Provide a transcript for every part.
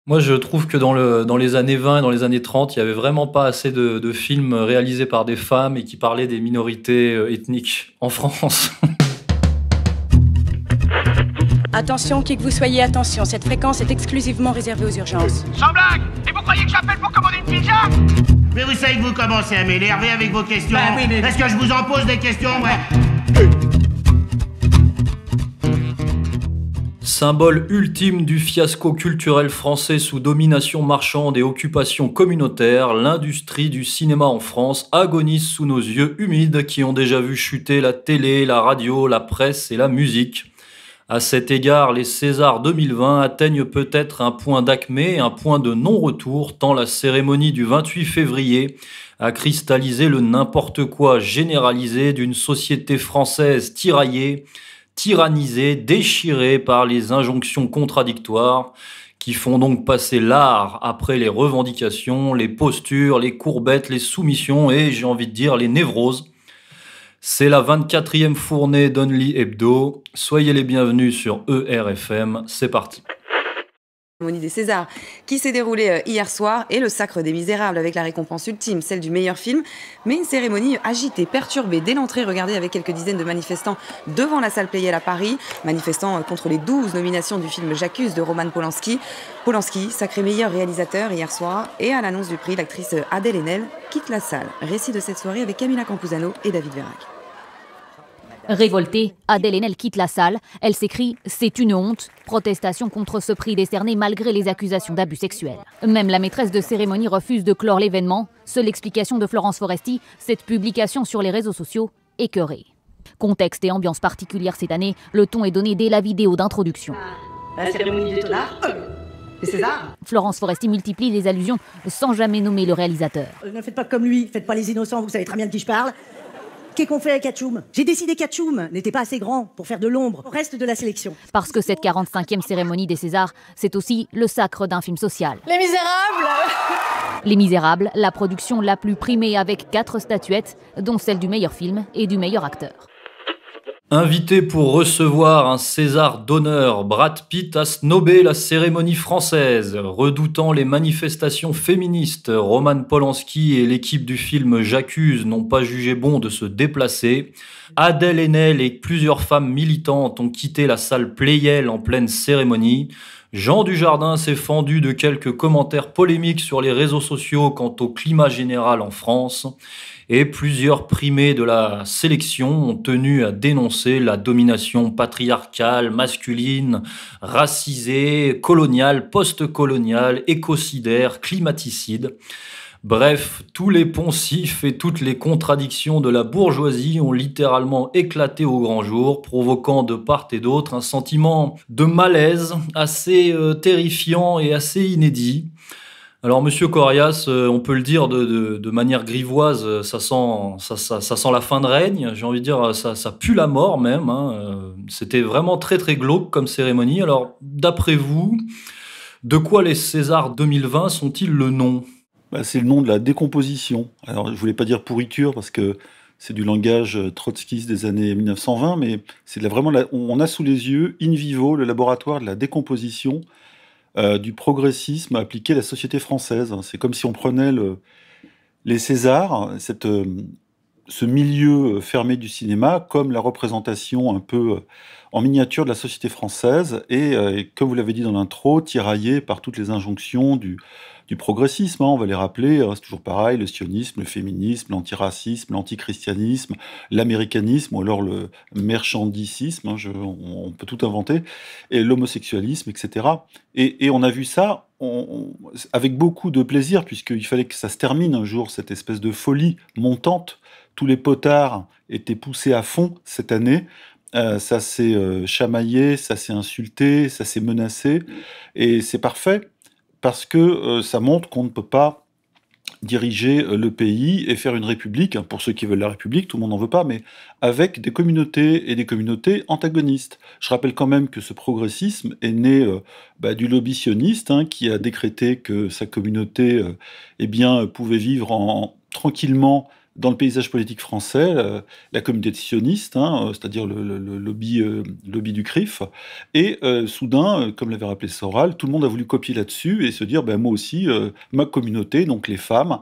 Moi, je trouve que dans les années 20 et dans les années 30, il y avait vraiment pas assez de films réalisés par des femmes et qui parlaient des minorités, ethniques en France. Attention, qui que vous soyez, attention, cette fréquence est exclusivement réservée aux urgences. Sans blague! Et vous croyez que j'appelle pour commander une pizza? Mais vous savez que vous commencez à m'énerver avec vos questions. Bah oui, mais... Est-ce que je vous en pose des questions, ouais? Symbole ultime du fiasco culturel français sous domination marchande et occupation communautaire, l'industrie du cinéma en France agonise sous nos yeux humides qui ont déjà vu chuter la télé, la radio, la presse et la musique. À cet égard, les Césars 2020 atteignent peut-être un point d'acmé, un point de non-retour, tant la cérémonie du 28 février a cristallisé le n'importe quoi généralisé d'une société française tiraillée, tyrannisée, déchirée par les injonctions contradictoires qui font donc passer l'art après les revendications, les postures, les courbettes, les soumissions et, j'ai envie de dire, les névroses. C'est la 24e fournée d'Only Hebdo. Soyez les bienvenus sur ERFM. C'est parti. Cérémonie des Césars qui s'est déroulée hier soir et le Sacre des Misérables avec la récompense ultime, celle du meilleur film. Mais une cérémonie agitée, perturbée dès l'entrée, regardée avec quelques dizaines de manifestants devant la salle Pleyel à Paris, manifestant contre les 12 nominations du film J'accuse de Roman Polanski. Polanski, sacré meilleur réalisateur hier soir, et à l'annonce du prix, l'actrice Adèle Haenel quitte la salle. Récit de cette soirée avec Camilla Campuzano et David Vérac. Révoltée, Adèle Haenel quitte la salle. Elle s'écrie « C'est une honte ». Protestation contre ce prix décerné malgré les accusations d'abus sexuels. Même la maîtresse de cérémonie refuse de clore l'événement. Seule explication de Florence Foresti, cette publication sur les réseaux sociaux écœurée. Contexte et ambiance particulière cette année, le ton est donné dès la vidéo d'introduction. La cérémonie des tonards, les Césars. Florence Foresti multiplie les allusions sans jamais nommer le réalisateur. Ne faites pas comme lui, faites pas les innocents, vous savez très bien de qui je parle. Qu'est-ce qu'on fait avec Katchoum? J'ai décidé qu'Hatchoum n'était pas assez grand pour faire de l'ombre au reste de la sélection. Parce que cette 45e cérémonie des Césars, c'est aussi le sacre d'un film social. Les Misérables. Les Misérables, la production la plus primée avec 4 statuettes, dont celle du meilleur film et du meilleur acteur. Invité pour recevoir un César d'honneur, Brad Pitt a snobé la cérémonie française. Redoutant les manifestations féministes, Roman Polanski et l'équipe du film J'accuse n'ont pas jugé bon de se déplacer. Adèle Haenel et plusieurs femmes militantes ont quitté la salle Pleyel en pleine cérémonie. Jean Dujardin s'est fendu de quelques commentaires polémiques sur les réseaux sociaux quant au climat général en France. Et plusieurs primés de la sélection ont tenu à dénoncer la domination patriarcale, masculine, racisée, coloniale, post-coloniale, écocidaire, climaticide. Bref, tous les poncifs et toutes les contradictions de la bourgeoisie ont littéralement éclaté au grand jour, provoquant de part et d'autre un sentiment de malaise assez terrifiant et assez inédit. Alors, Monsieur Corias, on peut le dire de manière grivoise, ça sent la fin de règne. J'ai envie de dire, ça pue la mort même. C'était vraiment très très glauque comme cérémonie. Alors, d'après vous, de quoi les Césars 2020 sont-ils le nom? C'est le nom de la décomposition. Alors, je voulais pas dire pourriture parce que c'est du langage trotskiste des années 1920, mais c'est on a sous les yeux, in vivo, le laboratoire de la décomposition du progressisme appliqué à la société française. C'est comme si on prenait les Césars, ce milieu fermé du cinéma, comme la représentation un peu en miniature de la société française, et comme vous l'avez dit dans l'intro, tiraillé par toutes les injonctions du progressisme, on va les rappeler, c'est toujours pareil, le sionisme, le féminisme, l'antiracisme, l'antichristianisme, l'américanisme, ou alors le merchandicisme, on peut tout inventer, et l'homosexualisme, etc. Et on a vu ça avec beaucoup de plaisir, puisqu'il fallait que ça se termine un jour, cette espèce de folie montante. Tous les potards étaient poussés à fond cette année. Ça s'est chamaillé, ça s'est insulté, ça s'est menacé, et c'est parfait, parce que ça montre qu'on ne peut pas diriger le pays et faire une république, pour ceux qui veulent la république, tout le monde n'en veut pas, mais avec des communautés et des communautés antagonistes. Je rappelle quand même que ce progressisme est né du lobby sioniste, qui a décrété que sa communauté pouvait vivre tranquillement dans le paysage politique français, la communauté sioniste, c'est-à-dire le lobby du CRIF, et soudain, comme l'avait rappelé Soral, tout le monde a voulu copier là-dessus et se dire, moi aussi, ma communauté, donc les femmes,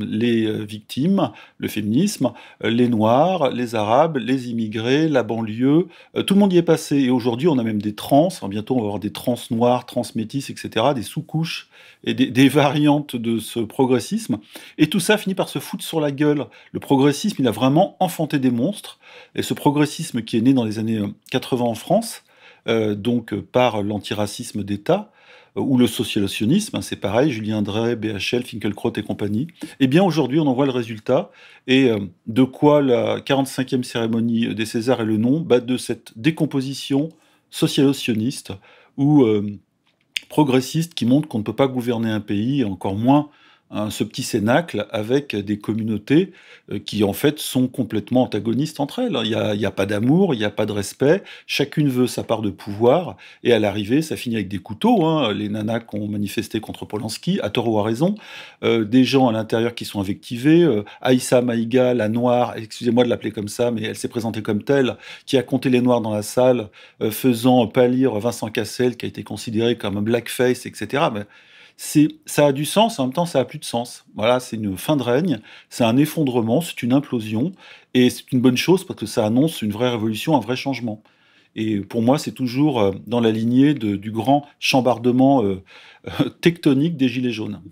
les victimes, le féminisme, les Noirs, les Arabes, les immigrés, la banlieue, tout le monde y est passé. Et aujourd'hui, on a même des trans, bientôt on va avoir des trans noirs, trans métis, etc., des sous-couches et des variantes de ce progressisme. Et tout ça finit par se foutre sur la gueule. Le progressisme, il a vraiment enfanté des monstres. Et ce progressisme qui est né dans les années 80 en France, donc par l'antiracisme d'État, ou le sociolosionisme, c'est pareil, Julien Drey, BHL, Finkielkraut et compagnie. Eh bien, aujourd'hui, on en voit le résultat. Et de quoi la 45e cérémonie des Césars est le nom? De cette décomposition sociolosioniste ou progressiste qui montre qu'on ne peut pas gouverner un pays, encore moins ce petit cénacle avec des communautés qui en fait sont complètement antagonistes entre elles. Il y a pas d'amour, il n'y a pas de respect, chacune veut sa part de pouvoir, et à l'arrivée, ça finit avec des couteaux. Les nanas qui ont manifesté contre Polanski, à tort ou à raison, des gens à l'intérieur qui sont invectivés, Aïssa Maïga, la noire, excusez-moi de l'appeler comme ça, mais elle s'est présentée comme telle, qui a compté les noirs dans la salle, faisant pâlir Vincent Cassel, qui a été considéré comme un blackface, etc. Mais ça a du sens, en même temps ça a plus de sens. Voilà, c'est une fin de règne, c'est un effondrement, c'est une implosion, et c'est une bonne chose parce que ça annonce une vraie révolution, un vrai changement. Et pour moi, c'est toujours dans la lignée du grand chambardement tectonique des Gilets jaunes.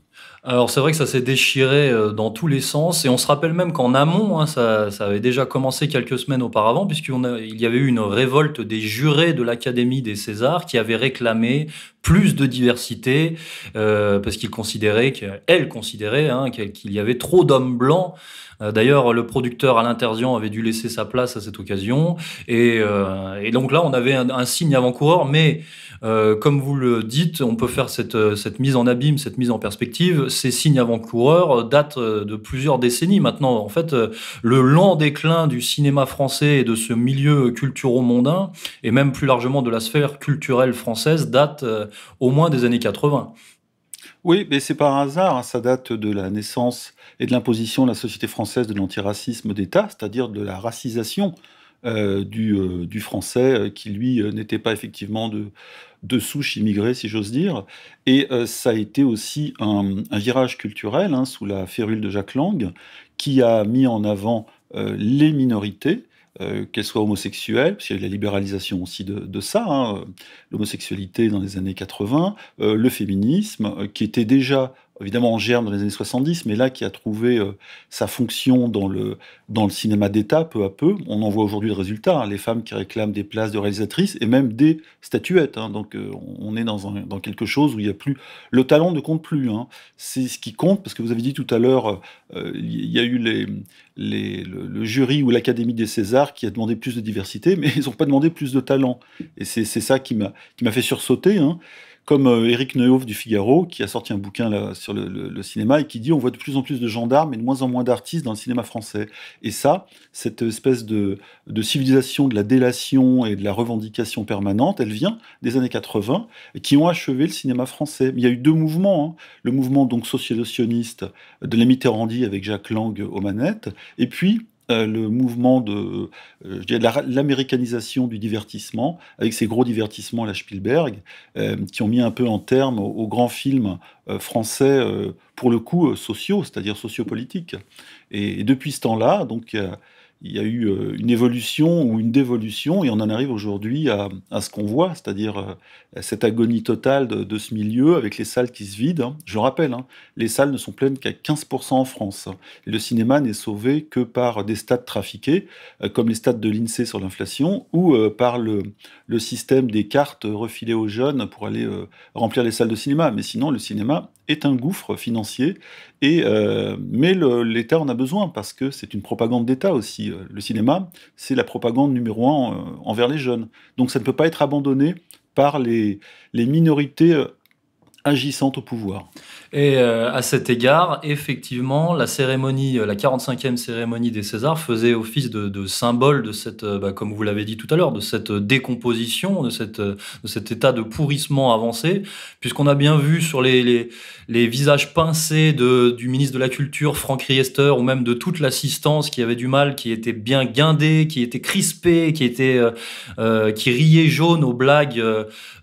Alors c'est vrai que ça s'est déchiré dans tous les sens, et on se rappelle même qu'en amont, ça avait déjà commencé quelques semaines auparavant, puisqu'il y avait eu une révolte des jurés de l'Académie des Césars qui avaient réclamé plus de diversité, parce qu'elle considérait qu'il y avait trop d'hommes blancs. D'ailleurs, le producteur Alain Terzian avait dû laisser sa place à cette occasion, et donc là on avait un signe avant-coureur, mais comme vous le dites, on peut faire cette mise en abîme, cette mise en perspective. Ces signes avant-coureurs datent de plusieurs décennies maintenant. En fait, le lent déclin du cinéma français et de ce milieu culturo-mondain, et même plus largement de la sphère culturelle française, date au moins des années 80. Oui, mais c'est par hasard, ça date de la naissance et de l'imposition de la société française de l'antiracisme d'État, c'est-à-dire de la racisation du français qui, lui, n'était pas effectivement de souche immigrée, si j'ose dire. Et ça a été aussi un virage culturel, sous la férule de Jack Lang, qui a mis en avant les minorités, qu'elles soient homosexuelles, parce qu'il y a eu la libéralisation aussi de ça, l'homosexualité dans les années 80, le féminisme, qui était déjà évidemment en germe dans les années 70, mais là qui a trouvé sa fonction dans le cinéma d'État peu à peu. On en voit aujourd'hui le résultat, les femmes qui réclament des places de réalisatrices et même des statuettes. Donc on est dans quelque chose où il y a plus... Le talent ne compte plus. C'est ce qui compte, parce que vous avez dit tout à l'heure, il y a eu le jury ou l'Académie des Césars qui a demandé plus de diversité, mais ils n'ont pas demandé plus de talent. Et c'est ça qui m'a fait sursauter. Comme Éric Neuhoff du Figaro, qui a sorti un bouquin là, sur le cinéma et qui dit on voit de plus en plus de gendarmes et de moins en moins d'artistes dans le cinéma français. Et ça, cette espèce de civilisation de la délation et de la revendication permanente, elle vient des années 80 et qui ont achevé le cinéma français. Mais il y a eu deux mouvements. Le mouvement donc sociolosioniste de la Mitterrandie avec Jack Lang aux manettes, et puis le mouvement de l'américanisation du divertissement, avec ces gros divertissements à la Spielberg, qui ont mis un peu en terme aux grands films français, pour le coup, sociaux, c'est-à-dire sociopolitiques. Et depuis ce temps-là, donc, il y a eu une évolution ou une dévolution, et on en arrive aujourd'hui à ce qu'on voit, c'est-à-dire cette agonie totale de ce milieu, avec les salles qui se vident. Je le rappelle, les salles ne sont pleines qu'à 15% en France. Et le cinéma n'est sauvé que par des stats trafiqués, comme les stats de l'INSEE sur l'inflation, ou par le système des cartes refilées aux jeunes pour aller remplir les salles de cinéma. Mais sinon, le cinéma est un gouffre financier, mais l'État en a besoin, parce que c'est une propagande d'État aussi. Le cinéma, c'est la propagande numéro 1 envers les jeunes. Donc ça ne peut pas être abandonné par les minorités agissantes au pouvoir. Et à cet égard, effectivement, la cérémonie, la 45e cérémonie des Césars faisait office de symbole de cette, comme vous l'avez dit tout à l'heure, de cette décomposition, de cet état de pourrissement avancé, puisqu'on a bien vu sur les visages pincés du ministre de la Culture, Franck Riester, ou même de toute l'assistance qui avait du mal, qui était bien guindée, qui était crispée, qui riait jaune aux blagues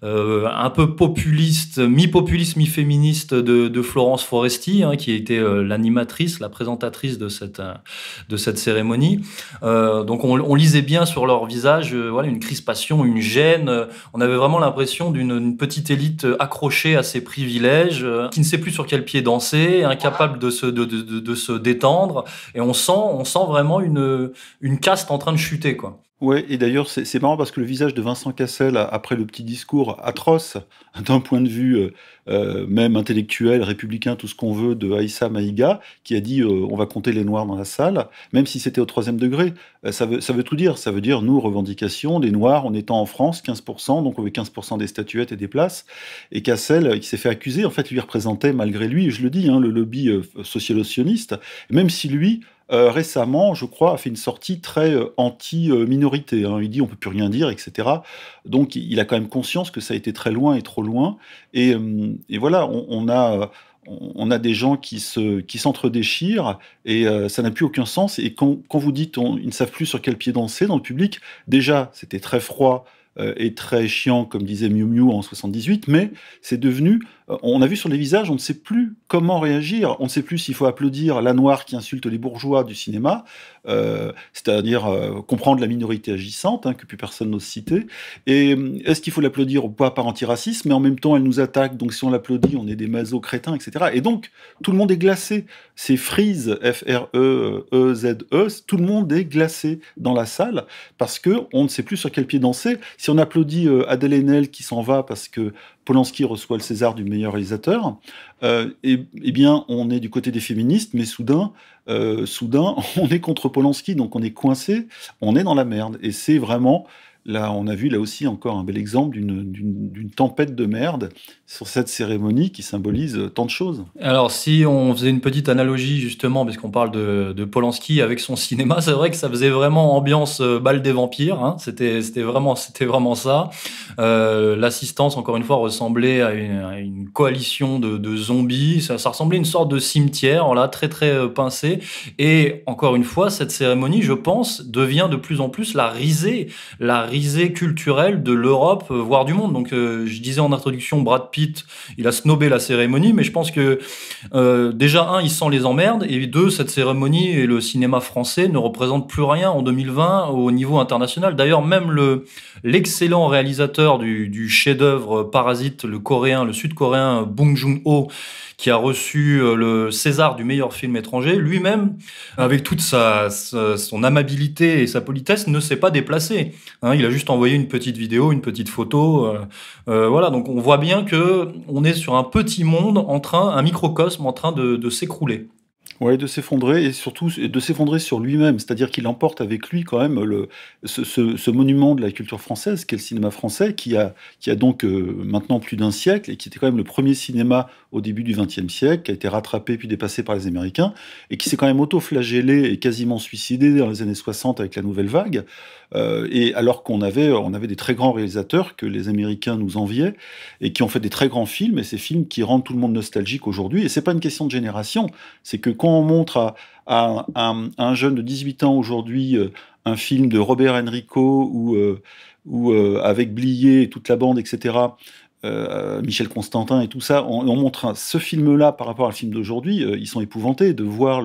un peu populistes, mi-populistes, mi-féministes de Florence Foresti, qui était l'animatrice, la présentatrice de cette cérémonie. Donc on lisait bien sur leur visage voilà, une crispation, une gêne. On avait vraiment l'impression d'une petite élite accrochée à ses privilèges, qui ne sait plus sur quel pied danser, incapable de se détendre. Et on sent vraiment une caste en train de chuter, quoi. Ouais, et d'ailleurs, c'est marrant parce que le visage de Vincent Cassel, après le petit discours atroce, d'un point de vue même intellectuel, républicain, tout ce qu'on veut, de Aïssa Maïga, qui a dit on va compter les Noirs dans la salle, même si c'était au 3e degré, ça veut tout dire. Ça veut dire, nous, revendication des Noirs, en étant en France, 15%, donc on veut 15% des statuettes et des places. Et Cassel, qui s'est fait accuser, en fait, lui représentait, malgré lui, je le dis, le lobby socialo-sioniste, même si lui... récemment, je crois, a fait une sortie très anti-minorité. Il dit on peut plus rien dire, etc. Donc il a quand même conscience que ça a été très loin et trop loin. Et voilà, on a des gens qui s'entre-déchirent et ça n'a plus aucun sens. Et quand vous dites ils ne savent plus sur quel pied danser dans le public, déjà c'était très froid et très chiant, comme disait Miu Miu en 78, mais c'est devenu... on a vu sur les visages, on ne sait plus comment réagir, on ne sait plus s'il faut applaudir la noire qui insulte les bourgeois du cinéma, c'est-à-dire comprendre la minorité agissante, que plus personne n'ose citer, et est-ce qu'il faut l'applaudir ou pas par antiracisme, mais en même temps elle nous attaque, donc si on l'applaudit, on est des masos crétins, etc. Et donc, tout le monde est glacé. C'est Freeze, F-R-E-E-Z-E, tout le monde est glacé dans la salle, parce qu'on ne sait plus sur quel pied danser. Si on applaudit Adèle Haenel qui s'en va parce que Polanski reçoit le César du meilleur réalisateur, eh bien, on est du côté des féministes, mais soudain, on est contre Polanski, donc on est coincé, on est dans la merde. Et c'est vraiment, là, on a vu là aussi encore un bel exemple d'une tempête de merde sur cette cérémonie qui symbolise tant de choses. Alors, si on faisait une petite analogie, justement, parce qu'on parle de Polanski avec son cinéma, c'est vrai que ça faisait vraiment ambiance Bal des vampires, C'était vraiment ça. L'assistance, encore une fois, ressemblait à une coalition de zombies. Ça ressemblait à une sorte de cimetière, voilà, très très pincé. Et encore une fois, cette cérémonie, je pense, devient de plus en plus la risée culturelle de l'Europe, voire du monde. Donc, je disais en introduction, Brad Pitt, il a snobé la cérémonie, mais je pense que déjà, il sent les emmerdes, et 2, cette cérémonie et le cinéma français ne représentent plus rien en 2020 au niveau international. D'ailleurs, même l'excellent réalisateur du chef-d'œuvre Parasite, le sud-coréen Bong Joon-ho, qui a reçu le César du meilleur film étranger, lui-même, avec toute son amabilité et sa politesse, ne s'est pas déplacé. Il a juste envoyé une petite vidéo, une petite photo. Voilà, donc on voit bien que on est sur un petit monde un microcosme en train de s'écrouler. Ouais, de s'effondrer et surtout de s'effondrer sur lui-même, c'est-à-dire qu'il emporte avec lui quand même ce monument de la culture française qu'est le cinéma français, qui a donc maintenant plus d'un siècle et qui était quand même le premier cinéma au début du XXe siècle, qui a été rattrapé puis dépassé par les Américains et qui s'est quand même auto-flagellé et quasiment suicidé dans les années 60 avec la Nouvelle Vague. Et alors qu'on avait des très grands réalisateurs que les Américains nous enviaient et qui ont fait des très grands films, et ces films qui rendent tout le monde nostalgique aujourd'hui. Et c'est pas une question de génération, c'est que quand on montre à un jeune de 18 ans aujourd'hui un film de Robert Enrico ou avec Blier et toute la bande, etc., Michel Constantin et tout ça, on montre ce film-là par rapport à le film d'aujourd'hui, ils sont épouvantés de voir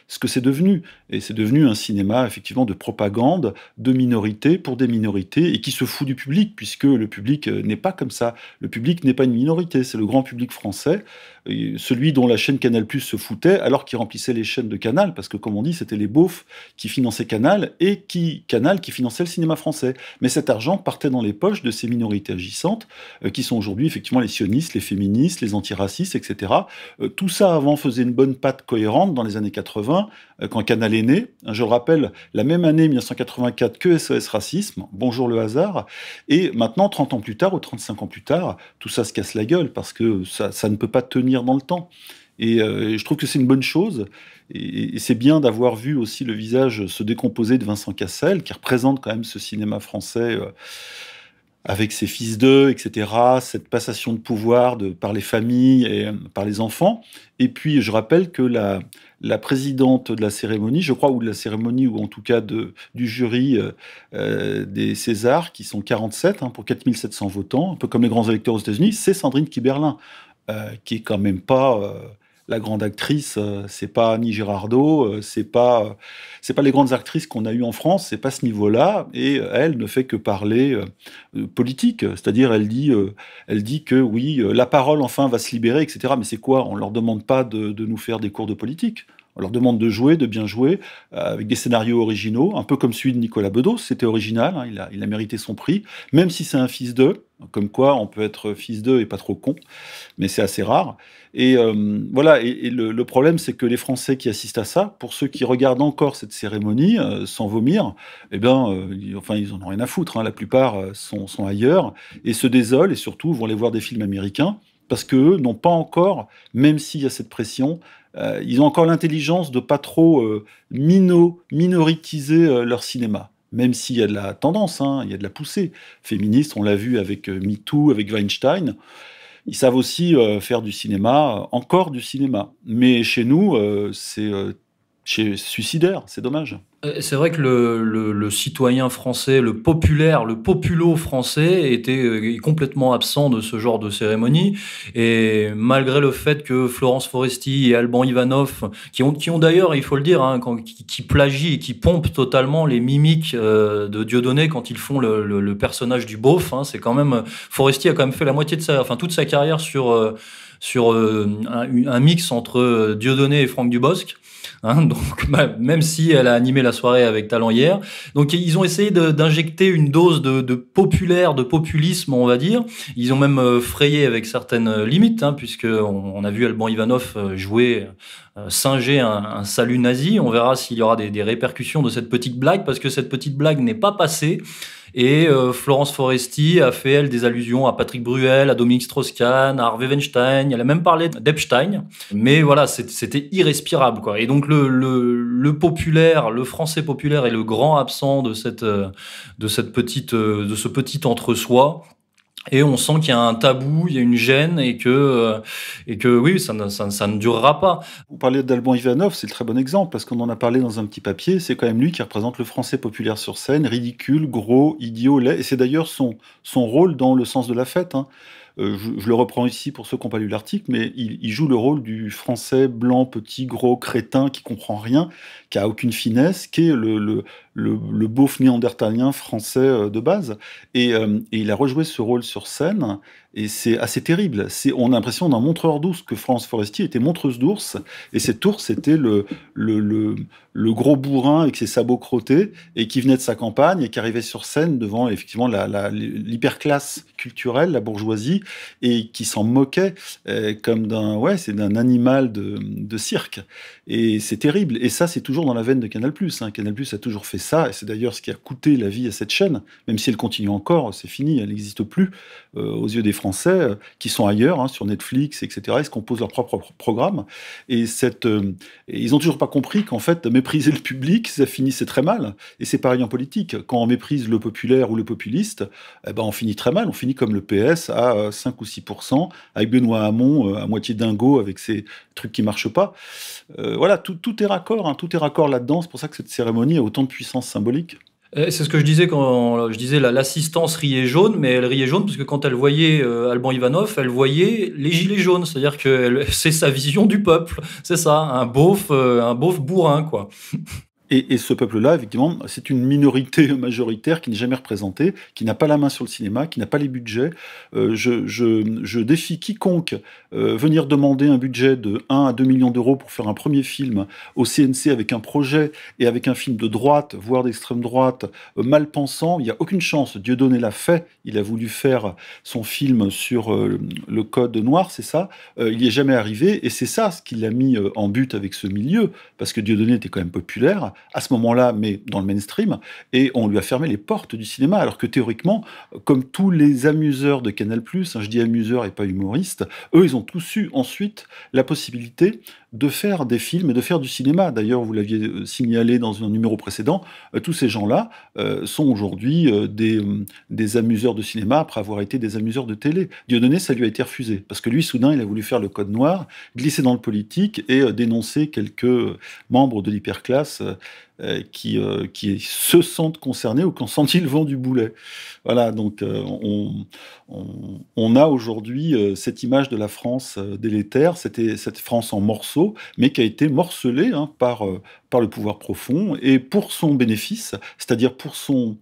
ce que c'est devenu. Et c'est devenu un cinéma, effectivement, de propagande, de minorités, pour des minorités, et qui se fout du public, puisque le public n'est pas comme ça. Le public n'est pas une minorité, c'est le grand public français, celui dont la chaîne Canal+ se foutait, alors qu'il remplissait les chaînes de Canal, parce que, comme on dit, c'était les beaufs qui finançaient Canal, et Canal qui finançait le cinéma français. Mais cet argent partait dans les poches de ces minorités agissantes, qui sont aujourd'hui aujourd'hui, effectivement, les sionistes, les féministes, les antiracistes, etc. Tout ça, avant, faisait une bonne patte cohérente dans les années 80, quand Canal est né. Je le rappelle, la même année, 1984, que SOS Racisme, bonjour le hasard. Et maintenant, 30 ans plus tard, ou 35 ans plus tard, tout ça se casse la gueule, parce que ça ne peut pas tenir dans le temps. Et je trouve que c'est une bonne chose. Et c'est bien d'avoir vu aussi le visage se décomposer de Vincent Cassel, qui représente quand même ce cinéma français avec ses fils d'eux, etc., cette passation de pouvoir par les familles et par les enfants. Et puis, je rappelle que la présidente de la cérémonie, je crois, ou de la cérémonie, ou en tout cas du jury des Césars, qui sont 47 pour 4700 votants, un peu comme les grands électeurs aux États-Unis, c'est Sandrine Kiberlin, qui est quand même pas... la grande actrice, c'est pas Annie Girardot, c'est pas les grandes actrices qu'on a eues en France, c'est pas ce niveau-là. Et elle ne fait que parler politique, c'est-à-dire elle dit que oui, la parole enfin va se libérer, etc. Mais c'est quoi? On leur demande pas de nous faire des cours de politique. On leur demande de jouer, de bien jouer, avec des scénarios originaux, un peu comme celui de Nicolas Bedos. C'était original, il a mérité son prix, même si c'est un fils d'eux, comme quoi on peut être fils d'eux et pas trop con, mais c'est assez rare. Et voilà, et le problème, c'est que les Français qui assistent à ça, pour ceux qui regardent encore cette cérémonie, sans vomir, ils en ont rien à foutre, la plupart sont ailleurs, et se désolent, et surtout vont aller voir des films américains, parce qu'eux n'ont pas encore, même s'il y a cette pression, ils ont encore l'intelligence de pas trop minoritiser leur cinéma. Même s'il y a de la tendance, il y a de la poussée féministe, on l'a vu avec MeToo, avec Weinstein. Ils savent aussi faire du cinéma, encore du cinéma. Mais chez nous, c'est suicidaire, c'est dommage. C'est vrai que le citoyen français, le populaire, le populo français était complètement absent de ce genre de cérémonie. Et malgré le fait que Florence Foresti et Alban Ivanov, qui ont d'ailleurs, il faut le dire, qui plagient et qui pompent totalement les mimiques de Dieudonné quand ils font le personnage du beauf, c'est quand même... Foresti a quand même fait la moitié de toute sa carrière sur un mix entre Dieudonné et Franck Dubosc. Donc même si elle a animé la soirée avec talent hier, donc ils ont essayé d'injecter une dose de populaire, de populisme, on va dire. Ils ont même frayé avec certaines limites, puisque on a vu Alban Ivanov singer un salut nazi. On verra s'il y aura des répercussions de cette petite blague, parce que cette petite blague n'est pas passée. Et Florence Foresti a fait, elle, des allusions à Patrick Bruel, à Dominique Strauss-Kahn, à Harvey Weinstein. Elle a même parlé d'Epstein. Mais voilà, c'était irrespirable, quoi. Et donc, le populaire, le français populaire est le grand absent de ce petit entre-soi. Et on sent qu'il y a un tabou, il y a une gêne, et que oui, ça ne durera pas. Vous parlez d'Alban Ivanov, c'est le très bon exemple, parce qu'on en a parlé dans un petit papier. C'est quand même lui qui représente le français populaire sur scène, ridicule, gros, idiot, laid. Et c'est d'ailleurs son rôle dans Le sens de la fête. Je le reprends ici pour ceux qui n'ont pas lu l'article, mais il joue le rôle du français blanc, petit, gros, crétin, qui comprend rien, qui a aucune finesse, qui est le beauf néandertalien français de base. Et il a rejoué ce rôle sur scène, et c'est assez terrible. On a l'impression d'un montreur d'ours, que Florence Foresti était montreuse d'ours, et cet ours était le gros bourrin avec ses sabots crottés, et qui venait de sa campagne, et qui arrivait sur scène devant effectivement l'hyperclasse culturelle, la bourgeoisie, et qui s'en moquait comme d'un animal de cirque. Et c'est terrible. Et ça, c'est toujours dans la veine de Canal+. Canal+ a toujours fait ça, et c'est d'ailleurs ce qui a coûté la vie à cette chaîne. Même si elle continue encore, c'est fini, elle n'existe plus aux yeux des Français qui sont ailleurs, sur Netflix, etc. Ils se composent leur propre programme. Et ils n'ont toujours pas compris qu'en fait, mépriser le public, ça finissait très mal. Et c'est pareil en politique. Quand on méprise le populaire ou le populiste, on finit très mal. On finit comme le PS à 5 ou 6%, avec Benoît Hamon à moitié dingo, avec ses trucs qui marchent pas. Voilà, tout est raccord, tout est raccord là-dedans. C'est pour ça que cette cérémonie a autant de puissance symbolique. C'est ce que je disais quand je disais l'assistance riait jaune, mais elle riait jaune parce que quand elle voyait Alban Ivanov, elle voyait les gilets jaunes, c'est-à-dire que c'est sa vision du peuple, c'est ça, un beauf bourrin, quoi. Et ce peuple-là, effectivement, c'est une minorité majoritaire qui n'est jamais représentée, qui n'a pas la main sur le cinéma, qui n'a pas les budgets. Je défie quiconque venir demander un budget de 1 à 2 millions d'euros pour faire un premier film au CNC avec un projet et avec un film de droite, voire d'extrême droite, mal pensant. Il n'y a aucune chance. Dieudonné l'a fait. Il a voulu faire son film sur le code noir, c'est ça. Il n'y est jamais arrivé. Et c'est ça ce qui l'a mis en but avec ce milieu, parce que Dieudonné était quand même populaire à ce moment-là, mais dans le mainstream, et on lui a fermé les portes du cinéma, alors que théoriquement, comme tous les amuseurs de Canal+, je dis amuseurs et pas humoristes, eux, ils ont tous eu ensuite la possibilité de faire des films et de faire du cinéma. D'ailleurs, vous l'aviez signalé dans un numéro précédent, tous ces gens-là sont aujourd'hui des amuseurs de cinéma après avoir été des amuseurs de télé. Dieudonné, ça lui a été refusé, parce que lui, soudain, il a voulu faire le code noir, glisser dans le politique et dénoncer quelques membres de l'hyperclasse qui se sentent concernés ou qui ont senti le vent du boulet. Voilà, donc on a aujourd'hui cette image de la France délétère, cette France en morceaux, mais qui a été morcelée par le pouvoir profond, et pour son bénéfice, c'est-à-dire pour son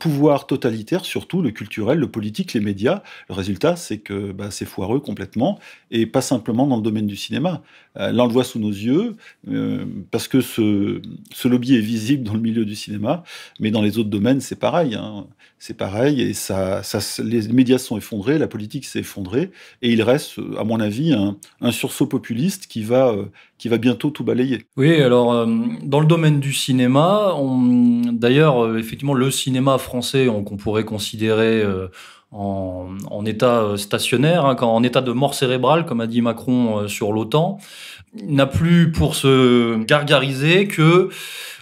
pouvoir totalitaire, surtout le culturel, le politique, les médias. Le résultat, c'est que c'est foireux complètement, et pas simplement dans le domaine du cinéma. Là, on le voit sous nos yeux, parce que ce lobby est visible dans le milieu du cinéma, mais dans les autres domaines, c'est pareil. C'est pareil, et les médias sont effondrés, la politique s'est effondrée, et il reste, à mon avis, un sursaut populiste qui va bientôt tout balayer. Oui, alors, dans le domaine du cinéma, d'ailleurs, effectivement, le cinéma français, qu'on pourrait considérer en état stationnaire, en état de mort cérébrale, comme a dit Macron sur l'OTAN, n'a plus pour se gargariser que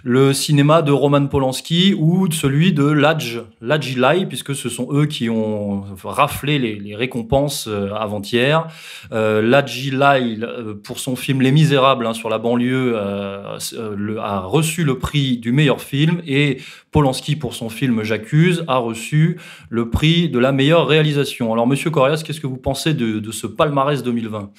le cinéma de Roman Polanski ou celui de Ladji Ly, puisque ce sont eux qui ont raflé les récompenses avant-hier. Ladji Ly, pour son film Les Misérables, sur la banlieue, a reçu le prix du meilleur film, et Polanski, pour son film J'accuse, a reçu le prix de la meilleure réalisation. Alors, Monsieur Correas, qu'est-ce que vous pensez de ce palmarès 2020 ?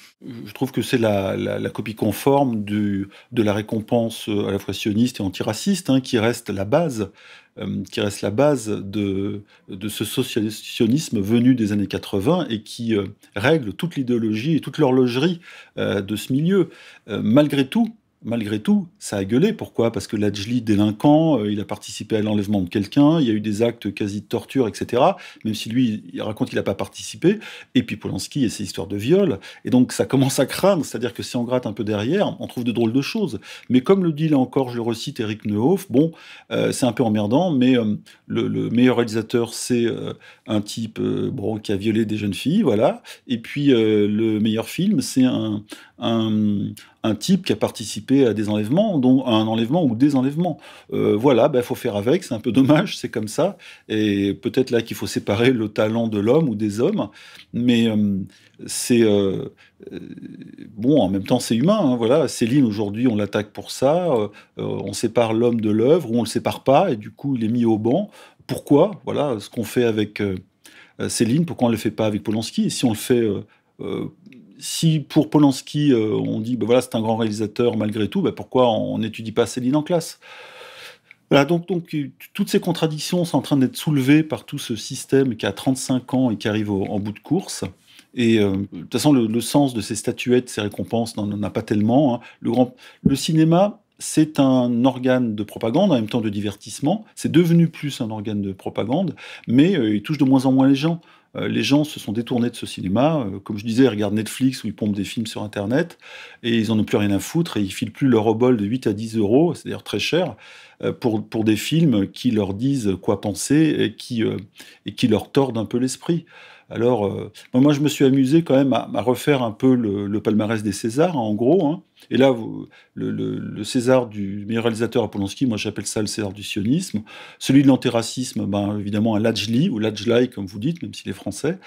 Je trouve que c'est la copie conforme de la récompense à la fois sioniste et antiraciste, qui reste la base. De ce sionisme venu des années 80 et qui règle toute l'idéologie et toute l'horlogerie de ce milieu. Malgré tout, ça a gueulé. Pourquoi ? Parce que Ladji, délinquant, il a participé à l'enlèvement de quelqu'un, il y a eu des actes quasi de torture, etc. Même si lui, il raconte qu'il n'a pas participé. Et puis Polanski et ses histoires de viol. Et donc ça commence à craindre, c'est-à-dire que si on gratte un peu derrière, on trouve de drôles de choses. Mais comme le dit là encore, je le recite, Éric Neuhoff, c'est un peu emmerdant, mais le meilleur réalisateur, c'est un type qui a violé des jeunes filles, voilà. Et puis le meilleur film, c'est un type qui a participé à des enlèvements, dont à un enlèvement ou des enlèvements. Voilà, faut faire avec, c'est un peu dommage, c'est comme ça. Et peut-être là qu'il faut séparer le talent de l'homme ou des hommes, mais en même temps, c'est humain. Voilà, Céline, aujourd'hui, on l'attaque pour ça. On sépare l'homme de l'œuvre, ou on le sépare pas, et du coup, il est mis au banc. Pourquoi ? Voilà, ce qu'on fait avec Céline, pourquoi on le fait pas avec Polanski ? Et si on le fait... si pour Polanski, on dit c'est un grand réalisateur malgré tout, pourquoi on n'étudie pas Céline en classe ? Voilà, donc toutes ces contradictions sont en train d'être soulevées par tout ce système qui a 35 ans et qui arrive en bout de course. Et de toute façon, le sens de ces statuettes, ces récompenses, n'en a pas tellement. Le cinéma, c'est un organe de propagande, en même temps de divertissement. C'est devenu plus un organe de propagande, mais il touche de moins en moins les gens. Les gens se sont détournés de ce cinéma. Comme je disais, ils regardent Netflix où ils pompent des films sur Internet et ils n'en ont plus rien à foutre et ils filent plus leur obol de 8 à 10 euros, c'est d'ailleurs très cher, pour des films qui leur disent quoi penser et qui leur tordent un peu l'esprit. Alors, moi, je me suis amusé quand même à refaire un peu le palmarès des Césars, en gros. Et là, le César du meilleur réalisateur à Polanski, moi j'appelle ça le César du sionisme. Celui de l'antiracisme, évidemment, à Ladji Ly, ou Ladji Ly, comme vous dites, même s'il est français.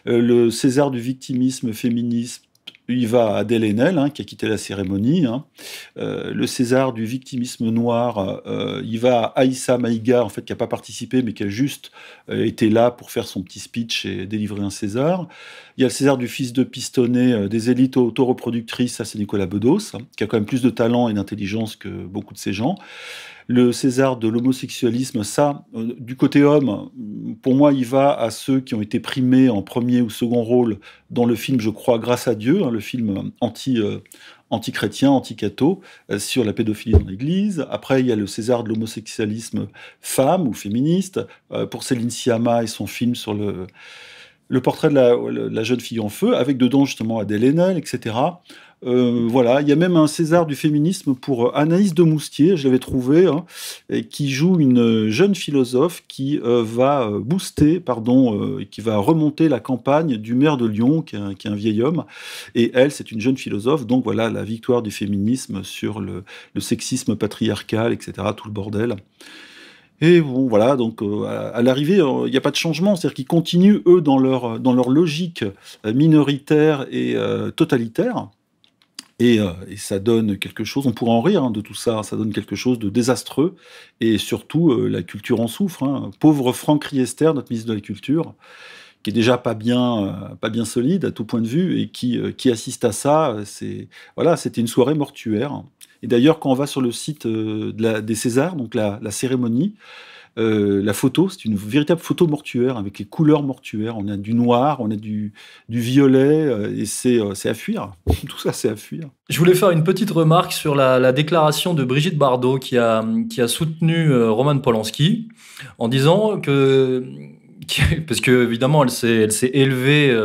Le César du victimisme féminisme, il va à Adèle Haenel, qui a quitté la cérémonie. Le César du victimisme noir, il va à Aïssa Maïga, en fait, qui n'a pas participé, mais qui a juste été là pour faire son petit speech et délivrer un César. Il y a le César du fils de pistonnet des élites autoreproductrices, ça c'est Nicolas Bedos, qui a quand même plus de talent et d'intelligence que beaucoup de ces gens. Le César de l'homosexualisme, ça, du côté homme, pour moi, il va à ceux qui ont été primés en premier ou second rôle dans le film, je crois, Grâce à Dieu, le film anti-chrétien, anti-catho, sur la pédophilie dans l'Église. Après, il y a le César de l'homosexualisme femme ou féministe, pour Céline Sciamma et son film sur le portrait de la jeune fille en feu, avec dedans justement Adèle Haenel, etc. Voilà, il y a même un César du féminisme pour Anaïs de Moustier, je l'avais trouvé, qui joue une jeune philosophe qui va booster, qui va remonter la campagne du maire de Lyon, qui est un vieil homme, et elle, c'est une jeune philosophe, donc voilà, la victoire du féminisme sur le sexisme patriarcal, etc., tout le bordel. Et bon, voilà, donc à l'arrivée, il n'y a pas de changement, c'est-à-dire qu'ils continuent, eux, dans leur logique minoritaire et totalitaire. Et ça donne quelque chose, on pourrait en rire de tout ça, ça donne quelque chose de désastreux, et surtout la culture en souffre. Pauvre Franck Riester, notre ministre de la Culture, qui est déjà pas bien solide à tout point de vue, et qui assiste à ça, c'était une soirée mortuaire. Et d'ailleurs, quand on va sur le site des Césars, donc la cérémonie, la photo, c'est une véritable photo mortuaire, avec les couleurs mortuaires. On a du noir, on a du violet, et c'est à fuir. Tout ça, c'est à fuir. Je voulais faire une petite remarque sur la déclaration de Brigitte Bardot, qui a soutenu Roman Polanski, en disant parce que évidemment elle s'est élevée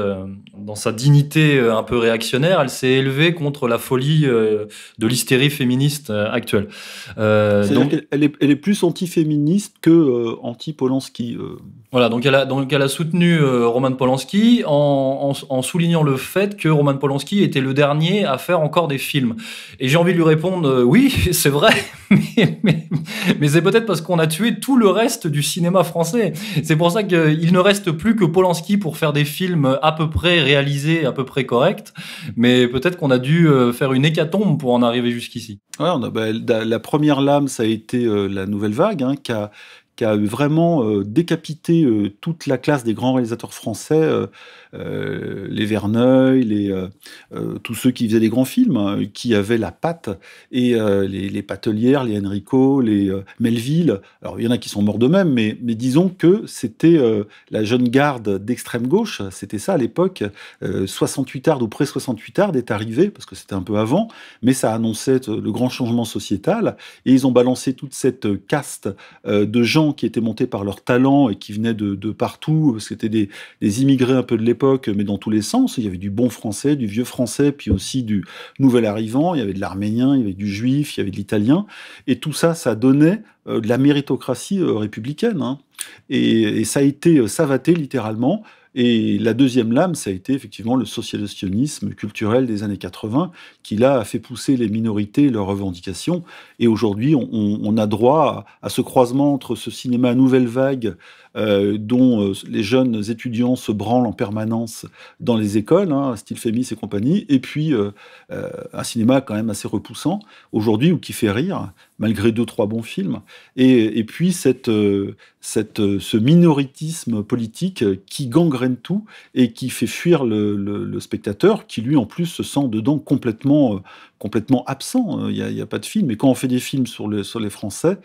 dans sa dignité un peu réactionnaire, elle s'est élevée contre la folie de l'hystérie féministe actuelle. C'est-à-dire qu'elle est plus anti-féministe que anti-Polanski. Voilà, donc elle a soutenu Roman Polanski en soulignant le fait que Roman Polanski était le dernier à faire encore des films. Et j'ai envie de lui répondre oui, c'est vrai, mais c'est peut-être parce qu'on a tué tout le reste du cinéma français. C'est pour ça qu'il ne reste plus que Polanski pour faire des films à peu près réalisés, à peu près corrects. Mais peut-être qu'on a dû faire une hécatombe pour en arriver jusqu'ici. Ouais, la première lame, ça a été la Nouvelle Vague, qui a vraiment décapité toute la classe des grands réalisateurs français, les Verneuil, tous ceux qui faisaient des grands films, qui avaient la patte, et les Patelières, les Enrico, les Melville. Alors il y en a qui sont morts d'eux-mêmes, mais disons que c'était la jeune garde d'extrême gauche, c'était ça à l'époque. 68 Ardes ou près 68 Ardes est arrivé, parce que c'était un peu avant, mais ça annonçait le grand changement sociétal, et ils ont balancé toute cette caste de gens qui étaient montés par leur talent et qui venaient de partout. C'était des immigrés un peu de l'époque, mais dans tous les sens. Il y avait du bon français, du vieux français, puis aussi du nouvel arrivant. Il y avait de l'arménien, il y avait du juif, il y avait de l'italien. Et tout ça, ça donnait de la méritocratie républicaine. Et ça a été savaté littéralement. Et la deuxième lame, ça a été effectivement le social-sionisme culturel des années 80, qui là a fait pousser les minorités et leurs revendications. Et aujourd'hui, on a droit à ce croisement entre ce cinéma nouvelle vague, dont les jeunes étudiants se branlent en permanence dans les écoles, style Fémis et compagnie, et puis un cinéma quand même assez repoussant aujourd'hui, ou qui fait rire, malgré 2-3 bons films, et puis ce minoritisme politique qui gangrène tout et qui fait fuir le spectateur, qui lui en plus se sent dedans complètement absent. Il y a pas de film. Et quand on fait des films sur les Français,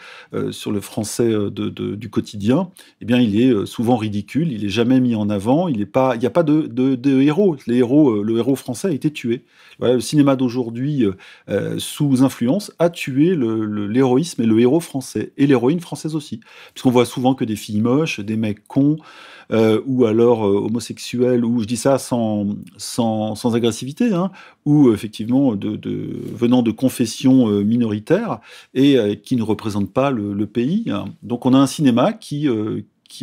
sur le français du quotidien, eh bien il est souvent ridicule, il est jamais mis en avant, il n'y a pas de héros. Le héros français a été tué. Voilà, le cinéma d'aujourd'hui, sous influence, a tué l'héroïsme et le héros français, et l'héroïne française aussi. Puisqu'on voit souvent que des filles moches, des mecs cons, ou alors homosexuels, ou je dis ça sans agressivité, ou effectivement venant de confessions minoritaires, et qui ne représentent pas le pays. Donc on a un cinéma qui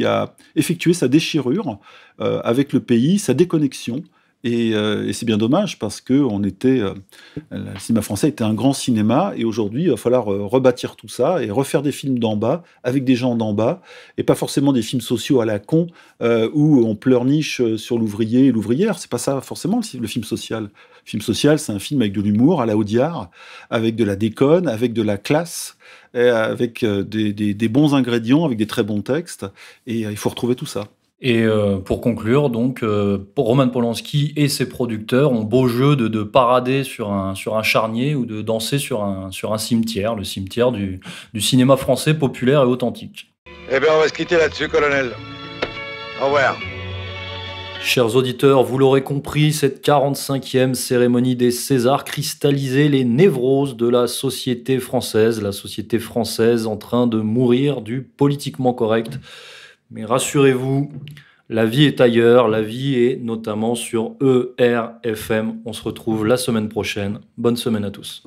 a effectué sa déchirure avec le pays, sa déconnexion. Et c'est bien dommage, parce que le cinéma français était un grand cinéma, et aujourd'hui il va falloir rebâtir tout ça et refaire des films d'en bas avec des gens d'en bas, et pas forcément des films sociaux à la con où on pleurniche sur l'ouvrier et l'ouvrière. C'est pas ça forcément le film social. Le film social, c'est un film avec de l'humour à la Audiard, avec de la déconne, avec de la classe, avec des bons ingrédients, avec des très bons textes, et il faut retrouver tout ça. Et pour conclure, donc, Roman Polanski et ses producteurs ont beau jeu de parader sur un charnier ou de danser sur un cimetière, le cimetière du cinéma français populaire et authentique. Eh bien, on va se quitter là-dessus, colonel. Au revoir. Chers auditeurs, vous l'aurez compris, cette 45e cérémonie des Césars cristallisait les névroses de la société française en train de mourir du politiquement correct. Mais rassurez-vous, la vie est ailleurs, la vie est notamment sur ERFM. On se retrouve la semaine prochaine. Bonne semaine à tous.